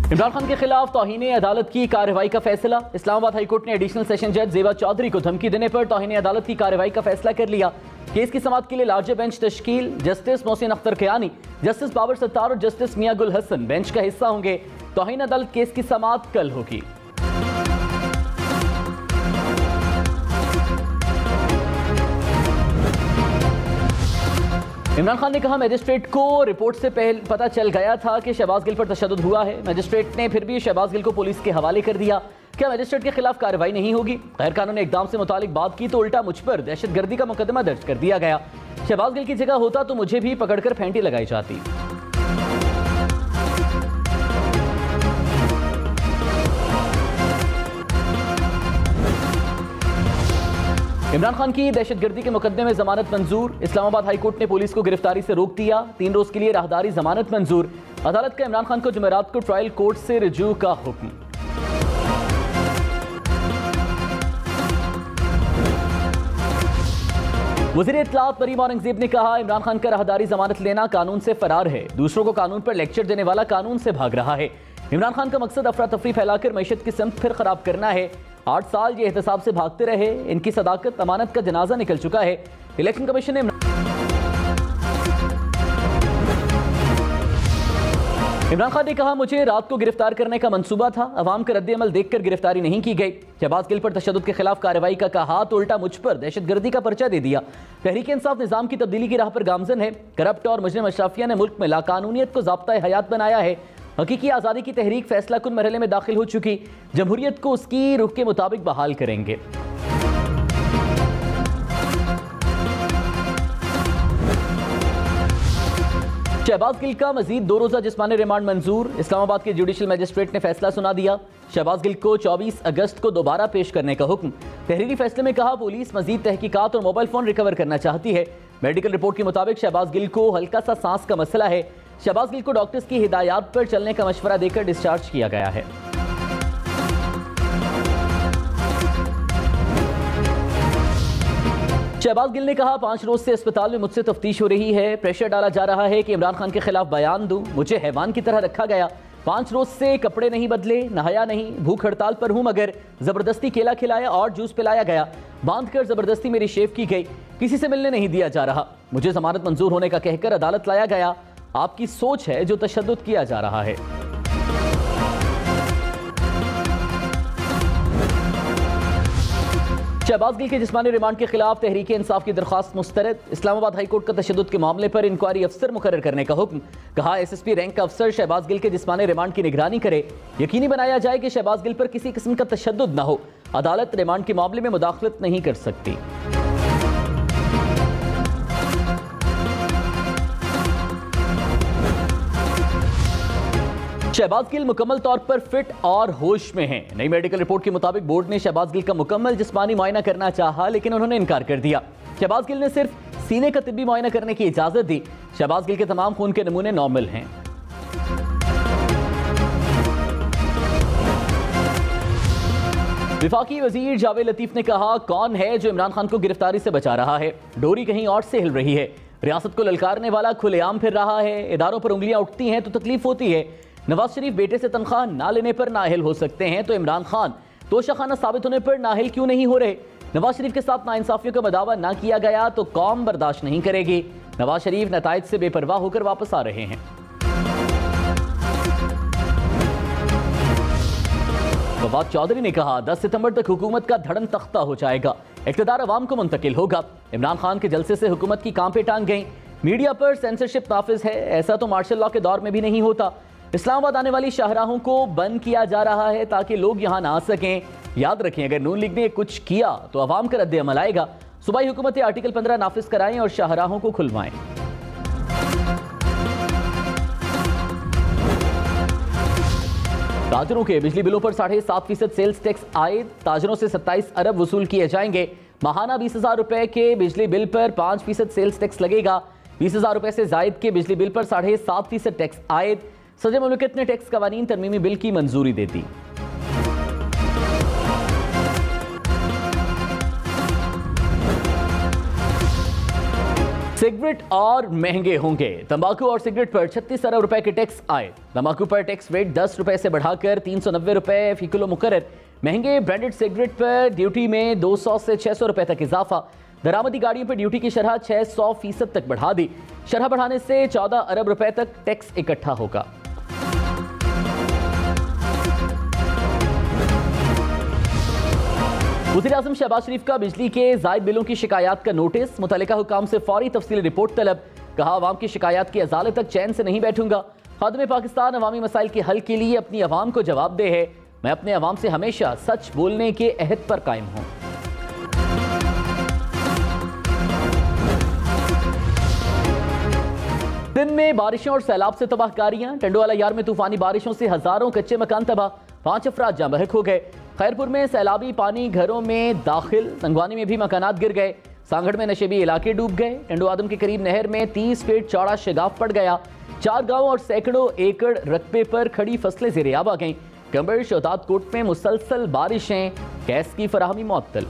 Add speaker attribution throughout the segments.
Speaker 1: इमरान खान के खिलाफ तौहीन अदालत की कार्रवाई का फैसला। इस्लामाबाद हाईकोर्ट ने एडिशनल सेशन जज जेबा चौधरी को धमकी देने पर तौहीन अदालत की कार्रवाई का फैसला कर लिया। केस की समाअत के लिए लार्जर बेंच तश्कील। जस्टिस मोहसिन अख्तर कयानी, जस्टिस बाबर सत्तार और जस्टिस मियां गुल हसन बेंच का हिस्सा होंगे। तौहीन अदालत केस की समाअत कल होगी। इमरान खान ने कहा, मजिस्ट्रेट को रिपोर्ट से पहले पता चल गया था कि शहबाज गिल पर तशद्दुद हुआ है। मजिस्ट्रेट ने फिर भी शहबाज गिल को पुलिस के हवाले कर दिया। क्या मजिस्ट्रेट के खिलाफ कार्रवाई नहीं होगी? गैर कानूनी इकदाम से मुतालिक बात की तो उल्टा मुझ पर दहशतगर्दी का मुकदमा दर्ज कर दिया गया। शहबाज गिल की जगह होता तो मुझे भी पकड़कर फेंटी लगाई जाती। इमरान खान की दहशतगर्दी के मुकदमे में जमानत मंजूर। इस्लामाबाद हाईकोर्ट ने पुलिस को गिरफ्तारी से रोक दिया। 3 रोज के लिए राहदारी जमानत मंजूर। अदालत का इमरान खान को जुमेरात को ट्रायल कोर्ट से रिजू का हुक्म। वज़ीर इत्तलात मरीम औरंगजेब ने कहा, इमरान खान का राहदारी जमानत लेना कानून से फरार है। दूसरों को कानून पर लेक्चर देने वाला कानून से भाग रहा है। इमरान खान का मकसद अफरा तफरी फैलाकर मैशत की सिमत फिर खराब करना है। 8 साल ये एहतसाब से भागते रहे। इनकी सदाकत अमानत का जनाजा निकल चुका है। इलेक्शन कमीशन ने इमरान खान ने कहा, मुझे रात को गिरफ्तार करने का मंसूबा था। अवाम का रद्द-ए-अमल देखकर गिरफ्तारी नहीं की गई। शहबाज गिल पर तशद्दुद के खिलाफ कार्रवाई का कहा तो उल्टा मुझ पर दहशतगर्दी का पर्चा दे दिया। तहरीक इंसाफ निजाम की तब्दीली की राह पर गामजन है। करप्ट और मुजरिम अशराफिया ने मुल्क में लाकानूनियत को ज़ाब्ता हयात बनाया है। हकीकी आज़ादी की तहरीक फैसला कुन मरहले में दाखिल हो चुकी। जमहूरियत को उसकी रुख के मुताबिक बहाल करेंगे। शहबाज गिल का मजीद 2 रोज़ा जिस्मानी रिमांड मंजूर। इस्लामाबाद के जुडिशल मजिस्ट्रेट ने फैसला सुना दिया। शहबाज गिल को 24 अगस्त को दोबारा पेश करने का हुक्म। तहरीरी फैसले में कहा, पुलिस मजीद तहकीकात और मोबाइल फोन रिकवर करना चाहती है। मेडिकल रिपोर्ट के मुताबिक शहबाज गिल को हल्का सा सांस का मसला है। शहबाज गिल को डॉक्टर्स की हिदायत पर चलने का मशवरा देकर डिस्चार्ज किया गया है। शहबाज गिल ने कहा, 5 रोज से अस्पताल में मुझसे तफ्तीश हो रही है। प्रेशर डाला जा रहा है कि इमरान खान के खिलाफ बयान दूं। मुझे हैवान की तरह रखा गया। 5 रोज से कपड़े नहीं बदले, नहाया नहीं, भूख हड़ताल पर हूं, मगर जबरदस्ती केला खिलाया और जूस पिलाया गया। बांधकर जबरदस्ती मेरी शेव की गई। किसी से मिलने नहीं दिया जा रहा। मुझे जमानत मंजूर होने का कहकर अदालत लाया गया। आपकी सोच है जो तशद्दुद किया जा रहा है। शहबाज गिल के जिस्मानी रिमांड के खिलाफ तहरीक इंसाफ की दरख्वास्त मुस्तरद। इस्लामाबाद हाईकोर्ट का तशद्दुद के मामले पर इंक्वायरी अफसर मुकर्रर करने का हुक्म। कहा, SSP रैंक का अफसर शहबाज गिल के जिस्मानी रिमांड की निगरानी करे। यकीनी बनाया जाए कि शहबाज गिल पर किसी किस्म का तशद्दुद न हो। अदालत रिमांड के मामले में मुदाखलत नहीं कर सकती। शहबाज गिल मुकम्मल तौर पर फिट और होश में हैं। नई मेडिकल रिपोर्ट के मुताबिक बोर्ड ने शहबाज गिल का मुकम्मल जिस्मानी मुआयना करना चाहा, लेकिन उन्होंने इनकार कर दिया। शहबाज गिल ने सिर्फ सीने का तिब्बी मुआयना करने की इजाजत दी। शहबाज गिल के तमाम खून के नमूने नॉर्मल हैं। विफाकी वजीर जावेद लतीफ ने कहा, कौन है जो इमरान खान को गिरफ्तारी से बचा रहा है? डोरी कहीं और से हिल रही है। रियासत को ललकारने वाला खुलेआम फिर रहा है। इदारों पर उंगलियां उठती हैं तो तकलीफ होती है। नवाज शरीफ बेटे से तनख्वाह ना लेने पर नाअहल हो सकते हैं, तो इमरान खान तोशाखाना साबित होने पर नाअहल क्यों नहीं हो रहे? नवाज शरीफ के साथ नाइंसाफियों का बदावा ना किया गया तो कौम बर्दाश्त नहीं करेगी। नवाज शरीफ नताइज से बेपरवाह होकर वापस आ रहे हैं। फवाद चौधरी ने कहा, 10 सितंबर तक हुकूमत का धड़न तख्ता हो जाएगा। इक़्तिदार अवाम को मुंतकिल होगा। इमरान खान के जलसे से हुकूमत की कांपे टांग गई। मीडिया पर सेंसरशिप नाफिज है। ऐसा तो मार्शल लॉ के दौर में भी नहीं होता। इस्लामाबाद आने वाली शाहराहों को बंद किया जा रहा है ताकि लोग यहां ना आ सकें। याद रखें, अगर नून लीग ने कुछ किया तो अवाम का रद्द अमल आएगा। सूबाई हुकूमतें आर्टिकल 15 नाफिज कराएं और शाहराहों को खुलवाएं। ताजरों के बिजली बिलों पर 7.5% सेल्स टैक्स आयद। ताजरों से 27 अरब वसूल किए जाएंगे। माहाना 20,000 रुपए के बिजली बिल पर 5% सेल्स टैक्स लगेगा। 20,000 रुपए से जायद के बिजली बिल पर 7.5% टैक्स आयद। सदर मुमलिकत ने टैक्स कवानीन तरमीमी बिल की मंजूरी दे दी। सिगरेट और महंगे होंगे। तंबाकू और सिगरेट पर 36 अरब रुपए के टैक्स आए। तंबाकू पर टैक्स रेट 10 रुपए से बढ़ाकर 390 रुपए फी किलो मुकर्रर। महंगे ब्रांडेड सिगरेट पर ड्यूटी में 200 से 600 रुपए तक इजाफा। दरामदी गाड़ियों पर ड्यूटी की शरह 600% तक बढ़ा दी। शरह बढ़ाने से 14 अरब रुपए तक टैक्स इकट्ठा होगा। वज़ीर-ए-आज़म शहबाज शरीफ का बिजली के जायद बिलों की शिकायत का नोटिस। मुतल्लिका हुकाम से फौरी तफसीली रिपोर्ट तलब। कहा, अवाम की शिकायत की अदालत तक चैन से नहीं बैठूंगा। खादिम पाकिस्तान अवामी मसाइल के हल के लिए अपनी अवाम को जवाबदेह है। मैं अपने अवाम से हमेशा सच बोलने के अहद पर कायम हूं। दिन में बारिशों और सैलाब से तबाहकारियां। टंडोवाला यार में तूफानी बारिशों से हजारों कच्चे मकान तबाह, 5 अफराद जाँ बहक हो गए। खैरपुर में सैलाबी पानी घरों में दाखिल, संगवानी में भी मकानात गिर गए। सांगड़ में नशेबी इलाके डूब गए। टंडोआदम के करीब नहर में 30 फीट चौड़ा शगाफ पड़ गया। 4 गांव और सैकड़ों एकड़ रकबे पर खड़ी फसलें ज़ेर-ए-आब आ गईं। कंबर शोदात कोट में मुसलसल बारिशें, गैस की फराहमी मुअत्तल।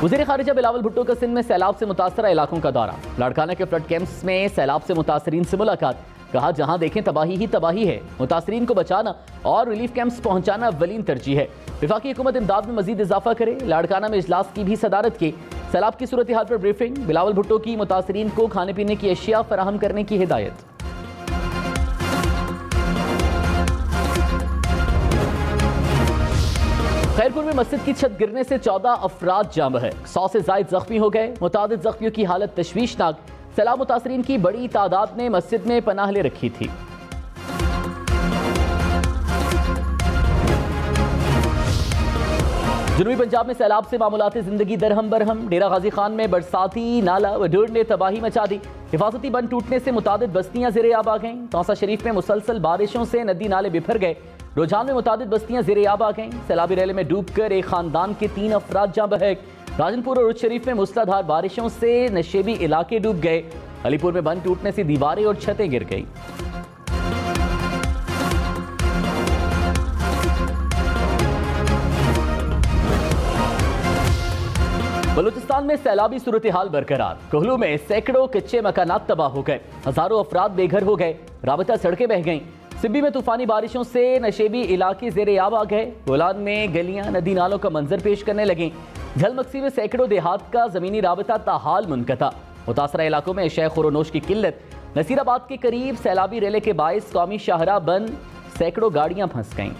Speaker 1: वज़ीर खारिजा बिलावल भुट्टो का सिंध में सैलाब से मुतासरा इलाकों का दौरा। लाड़काना के फ्लड कैंप्स में सैलाब से मुतासरीन से मुलाकात। कहा, जहां देखें तबाही ही तबाही है। मुतासरीन को बचाना और रिलीफ कैंप्स पहुंचाना अव्वलीन तरजीह है। वफाकी हुकूमत इमदाद में मजीद इजाफा करे। लाड़काना में इजलास की भी सदारत की। सैलाब की सूरत हाल पर ब्रीफिंग। बिलावल भुट्टो की मुतासरीन को खाने पीने की अशिया फराहम करने की हिदायत। खैरपुर में मस्जिद की छत गिरने से 14 अफराद जाँ बहक, 100 से जायद जख्मी हो गए। मुतादिद जख्मियों की हालत तशवीशनाक। सैलाब मुतासरीन की बड़ी तादाद ने मस्जिद में पनाह ले रखी थी। जनूबी पंजाब में सैलाब से मामूलात जिंदगी दरहम बरहम। डेरा गाजी खान में बरसाती नाला व ढूंढ ने तबाही मचा दी। हिफाजती बंद टूटने से मुतादिद बस्तियां ज़ेर-ए-आब आ गईं। तौसा शरीफ में मुसलसल बारिशों से नदी नाले बिफर गए। रुझान में मुतादिद बस्तियां ज़ेर-ए-आब आ गईं। सैलाबी रैले में डूबकर एक खानदान के 3 अफराद जाँ बहक। राजनपुर और उच्च शरीफ में मूसलाधार बारिशों से नशेबी इलाके डूब गए। अलीपुर में बंद टूटने से दीवारें और छतें गिर गई। बलूचिस्तान में सैलाबी सूरत हाल बरकरार। कोहलू में सैकड़ों कच्चे मकानात तबाह हो गए। हजारों अफराद बेघर हो गए। राबता सड़कें बह गईं। सिब्बी में तूफानी बारिशों से नशेबी इलाके ज़ेर-ए-आब आ गए। गोलान में गलियां नदी नालों का मंजर पेश करने लगीं। झलमक्सी में सैकड़ों देहात का जमीनी राबता ताहाल मुनक़ता। मुतासरा इलाकों में शय खुरोनोश की किल्लत। नसीराबाद के करीब सैलाबी रेले के बाइस कौमी शाहराह बंद, सैकड़ों गाड़ियां फंस गईं।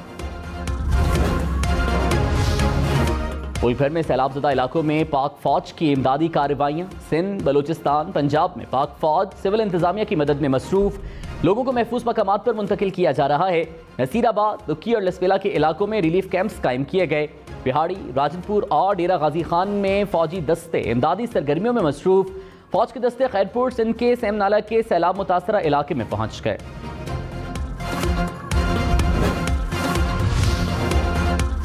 Speaker 1: मुल्क भर में सैलाबज़दा इलाकों में पाक फौज की इमदादी कार्रवाइयाँ। सिंध, बलूचिस्तान, पंजाब में पाक फौज सिविल इंतजामिया की मदद में मसरूफ। लोगों को महफूज मकामात पर मुंतकिल किया जा रहा है। नसीराबाद, दुक्की और लसवेला के इलाकों में रिलीफ कैंप्स कायम किए गए। बिहाड़ी, राजनपुर और डेरा गाजी खान में फौजी दस्ते इमदादी सरगर्मियों में मसरूफ। फौज के दस्ते खैरपुर सिंध के सेम नाला के सैलाब मुतासरा इलाके में पहुंच गए।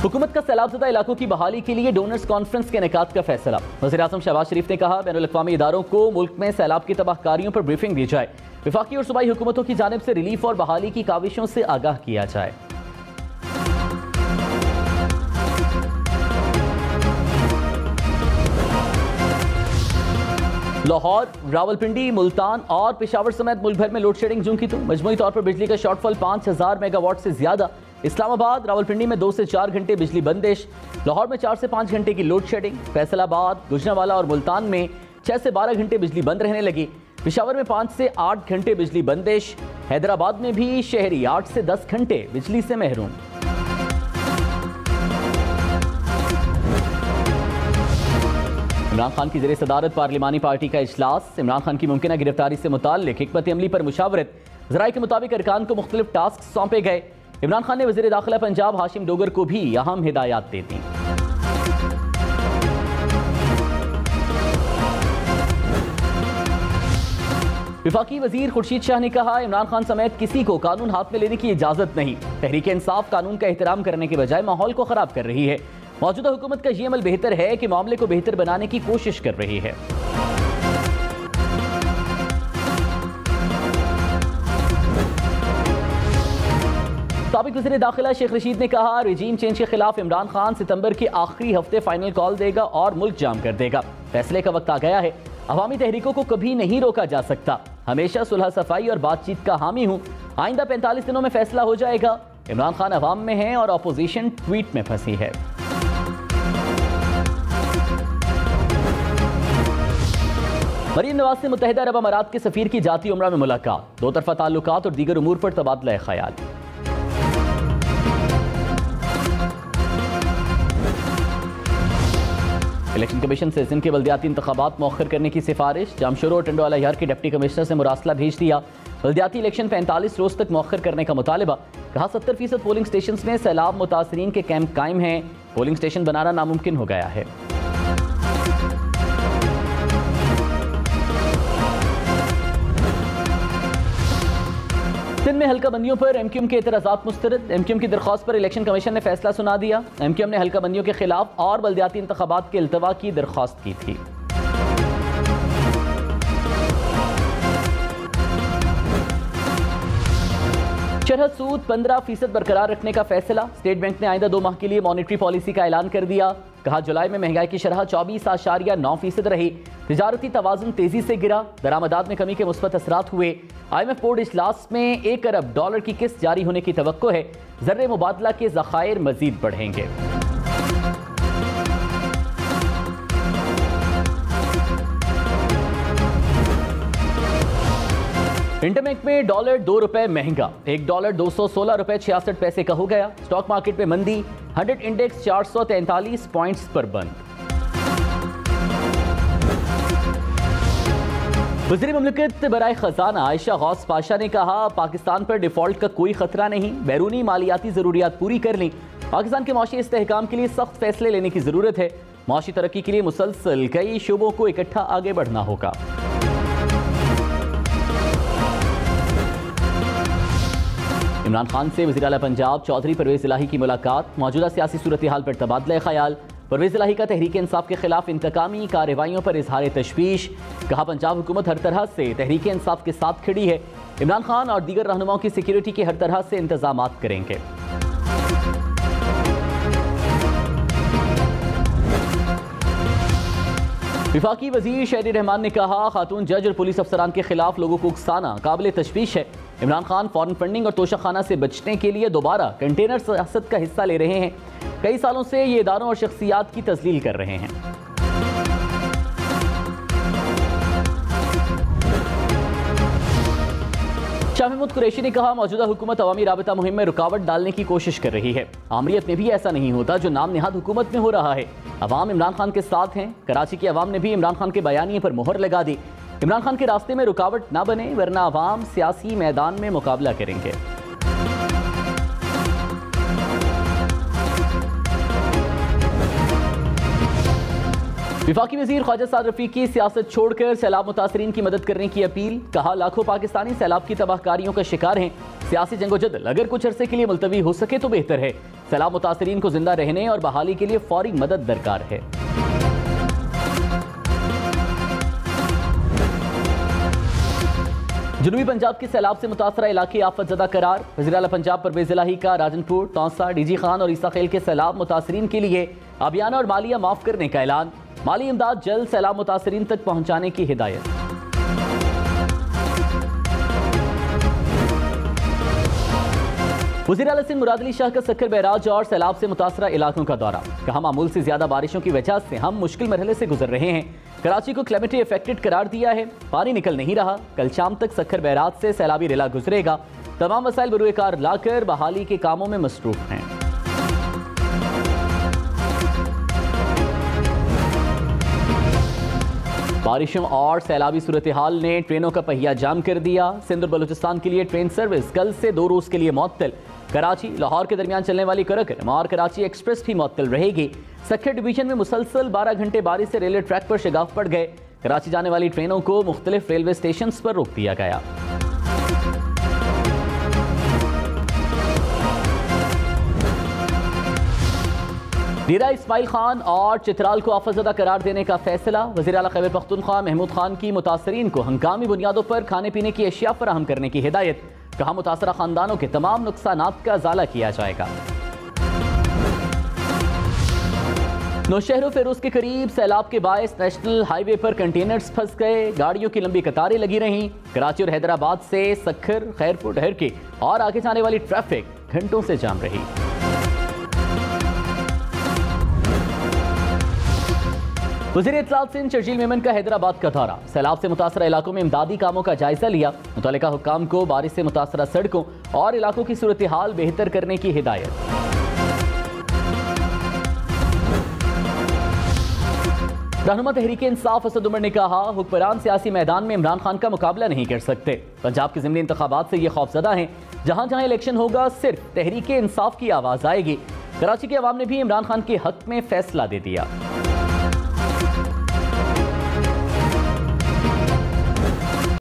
Speaker 1: हुकूमत का सैलाबज़दा इलाकों की बहाली के लिए डोनर्स कॉन्फ्रेंस के इनेकाद का फैसला। वज़ीर-ए-आज़म शहबाज शरीफ ने कहा, बैनुल-अक़वामी इदारों को मुल्क में सैलाब की तबाहकारियों पर ब्रीफिंग दी जाए। वफाकी और सूबाई हुकूमतों की जानिब से रिलीफ और बहाली की काविशों से आगाह किया जाए। लाहौर, रावलपिंडी, मुल्तान और पेशावर समेत मुल्क भर में लोड शेडिंग जूं की तो मजमूई तौर पर बिजली का शॉर्टफॉल 5000 मेगावाट से ज्यादा। इस्लामाबाद, रावलपिंडी में 2 से 4 घंटे बिजली बंदिश। लाहौर में 4 से 5 घंटे की लोड शेडिंग। फैसलाबाद, गुजरांवाला और मुल्तान में 6 से 12 घंटे बिजली बंद रहने लगी। पेशावर में 5 से 8 घंटे बिजली बंदिश। हैदराबाद में भी शहरी 8 से 10 घंटे बिजली से महरूम। इमरान खान की ज़ेरे सदारत पार्लिमानी पार्टी का इजलास। इमरान खान की मुमकिन गिरफ्तारी से मुताल्लिक हिकमत अमली पर मुशावरत। ज़राए के मुताबिक अरकान को मुख्तलिफ टास्क सौंपे गए। इमरान खान ने वज़ीर दाखिला पंजाब हाशिम डोगर को भी अहम हिदायत दे दी। वफाकी वजीर खुर्शीद शाह ने कहा, इमरान खान समेत किसी को कानून हाथ में लेने की इजाजत नहीं। तहरीक इंसाफ कानून का एहतराम करने के बजाय माहौल को खराब कर रही है। मौजूदा हुकूमत का ये अमल बेहतर है कि मामले को बेहतर बनाने की कोशिश कर रही है। साबिक वज़ीर दाखिला शेख रशीद ने कहा, रिजीम चेंज के खिलाफ इमरान खान सितंबर के आखिरी हफ्ते फाइनल कॉल देगा और मुल्क जाम कर देगा। फैसले का वक्त आ गया है। अवामी तहरीकों को कभी नहीं रोका जा सकता। हमेशा सुलह सफाई और बातचीत का हामी हूं। आइंदा 45 दिनों में फैसला हो जाएगा। इमरान खान अवाम में है और अपोजिशन ट्वीट में फंसी है। मरीम नवाज से मुत्तहिदा अरब अमारात के सफीर की जाती उम्रा में मुलाकात, दो तरफा ताल्लुकात और दीगर उमूर पर तबादला ख्याल। इलेक्शन कमीशन से सिंध के बल्दियाती इंतखाबात मौखर करने की सिफारिश। जामशोरो और टंडो अलाहियार के डिप्टी कमिश्नर से मुरासला भेज दिया। बल्दियाती इलेक्शन 45 रोज तक मौखर करने का मुतालबा। कहा 70% पोलिंग स्टेशन में सैलाब मुतासरीन के कैंप कायम हैं। पोलिंग स्टेशन बनाना नामुमकिन हो गया है। सिंध में हल्का बंदियों पर एमक्यूएम के एतराज़ात मुस्तरद। एमक्यूएम की दरख्वास्त पर इलेक्शन कमीशन ने फैसला सुना दिया। एमक्यूएम ने हल्का बंदियों के खिलाफ और बल्दियाती इंतखाबात के इल्तवा की दरख्वास्त की थी। शरह सूद 15% बरकरार रखने का फैसला। स्टेट बैंक ने आइंदा 2 माह के लिए मॉनेटरी पॉलिसी का ऐलान कर दिया। कहा जुलाई में महंगाई की शरह 24.9% रही। तिजारती तवाज़ुन तेजी से गिरा। दरामदात में कमी के मुस्बत असरात हुए। IMF बोर्ड इजलास में $1 अरब की किस्त जारी होने की तवक्को है। ज़र्रे मुबादला के ज़खायर मजीद बढ़ेंगे। इंटरबैंक में डॉलर $2 महंगा। $1 $216.66 का हो गया। स्टॉक मार्केट में मंदी। 100 इंडेक्स 443 पॉइंट्स पर बंद। वज़ीर मुमलिकत बराए खजाना आयशा गौस पाशा ने कहा, पाकिस्तान पर डिफॉल्ट का कोई खतरा नहीं। बैरूनी मालियाती जरूरियात पूरी कर ली। पाकिस्तान के माशी इस्तेहकाम के लिए सख्त फैसले लेने की जरूरत है। माशी तरक्की के लिए मुसलसल कई शोबों को इकट्ठा आगे बढ़ना होगा। इमरान खान से वज़ीर आला पंजाब चौधरी परवेज इलाही की मुलाकात। मौजूदा सियासी सूरत हाल पर तबादला ख्याल। परवेज इलाही का तहरीक इंसाफ के खिलाफ इंतकामी कार्रवाइयों पर इजहार तशवीश। कहा पंजाब हुकूमत हर तरह से तहरीक इंसाफ के साथ खड़ी है। इमरान खान और दीगर रहनुमाओं की सिक्योरिटी के हर तरह से इंतजाम करेंगे। विफाकी वजीर शहरी रहमान ने कहा, खातून जज और पुलिस अफसरान के खिलाफ लोगों को उकसाना काबिल तशवीश है। इमरान खान फॉरेन फंडिंग और तोशाखाना से बचने के लिए दोबारा कंटेनर सियासत का हिस्सा ले रहे हैं। कई सालों से ये इदारों और शख्सियात की तस्लील कर रहे हैं। शाह महमूद कुरैशी ने कहा, मौजूदा हुकूमत अवामी राबता मुहिम में रुकावट डालने की कोशिश कर रही है। आमरीत में भी ऐसा नहीं होता जो नाम निहाद हुकूमत में हो रहा है। अवाम इमरान खान के साथ हैं। कराची की अवाम ने भी इमरान खान के बयानिए पर मोहर लगा दी। इमरान खान के रास्ते में रुकावट ना बने, वरना अवाम सियासी मैदान में मुकाबला करेंगे। विफाकी वज़ीर ख्वाजा साद रफीक की सियासत छोड़कर सैलाब मुतासरीन की मदद करने की अपील। कहा, लाखों पाकिस्तानी सैलाब की तबाहकारियों का शिकार हैं। सियासी जंगोजदल अगर कुछ अरसे के लिए मुलतवी हो सके तो बेहतर है। सैलाब मुतासरीन को जिंदा रहने और बहाली के लिए फौरी मदद दरकार है। जनूबी पंजाब के सैलाब से मुतासरा इलाके आफतजदा करार। वज़ीर आला पंजाब परवेज इलाही का राजनपुर, तौसा, डीजी खान और ईसा खेल के सैलाब मुतासरीन के लिए आबियाना और मालिया माफ करने का ऐलान। माली इमदाद जल्द सैलाब मुतासरीन तक पहुंचाने की हिदायत। वज़ीर आला सिंध मुराद अली शाह का सक्कर बैराज और सैलाब से मुतासरा इलाकों का दौरा। कहा, मामूल से ज्यादा बारिशों की वजह से हम मुश्किल मरहले से गुजर रहे हैं। कराची को क्लेमेटी अफेक्टेड करार दिया है। पानी निकल नहीं रहा। कल शाम तक सक्कर बैराज से सैलाबी रेला गुजरेगा। तमाम वसाइल बरूएकार लाकर बहाली के कामों में मसरूफ हैं। बारिशों और सैलाबी सूरत हाल ने ट्रेनों का पहिया जाम कर दिया। सिंध और बलूचिस्तान के लिए ट्रेन सर्विस कल से 2 रोज के लिए मुअत्तल। कराची लाहौर के दरमियान चलने वाली करकरम और कराची एक्सप्रेस भी मुअत्तल रहेगी। सक्खर डिवीजन में मुसलसल 12 घंटे बारिश से रेलवे ट्रैक पर शगाफ पड़ गए। कराची जाने वाली ट्रेनों को मुख्तलिफ रेलवे स्टेशन पर रोक दिया गया। डेरा इस्माइल खान और चित्राल को आफतजदा करार देने का फैसला। वज़ीर आला खैबर पख्तूनख्वा महमूद खान की मुतासरीन को हंगामी बुनियादों पर खाने पीने की अशिया फराहम करने की हिदायत। कहा मुतासरा खानदानों के तमाम नुकसानात का इजाला किया जाएगा। नौशहर फेरोज के करीब सैलाब के बायस नेशनल हाईवे पर कंटेनर्स फंस गए, गाड़ियों की लंबी कतारें लगी रहीं। कराची और हैदराबाद से सखर, खैरपुर, ढहर के और आगे जाने वाली ट्रैफिक घंटों से जाम रही। वज़ीर इत्तलात सिंध शर्जील मेमन का हैदराबाद का दौरा, सैलाब से मुतासरा इलाकों में इमदादी कामों का जायजा लिया। मुतल्लिका हुक्काम को बारिश से मुतासरा सड़कों और इलाकों की सूरत हाल बेहतर करने की हिदायत। रहनुमा तहरीक इंसाफ असद उमर ने कहा, हुक्मरान सियासी मैदान में इमरान खान का मुकाबला नहीं कर सकते। पंजाब के ज़िमनी इंतखाबात से ये खौफजदा हैं, जहां जहां इलेक्शन होगा सिर्फ तहरीक इंसाफ की आवाज़ आएगी। कराची के अवाम ने भी इमरान खान के हक में फैसला दे दिया।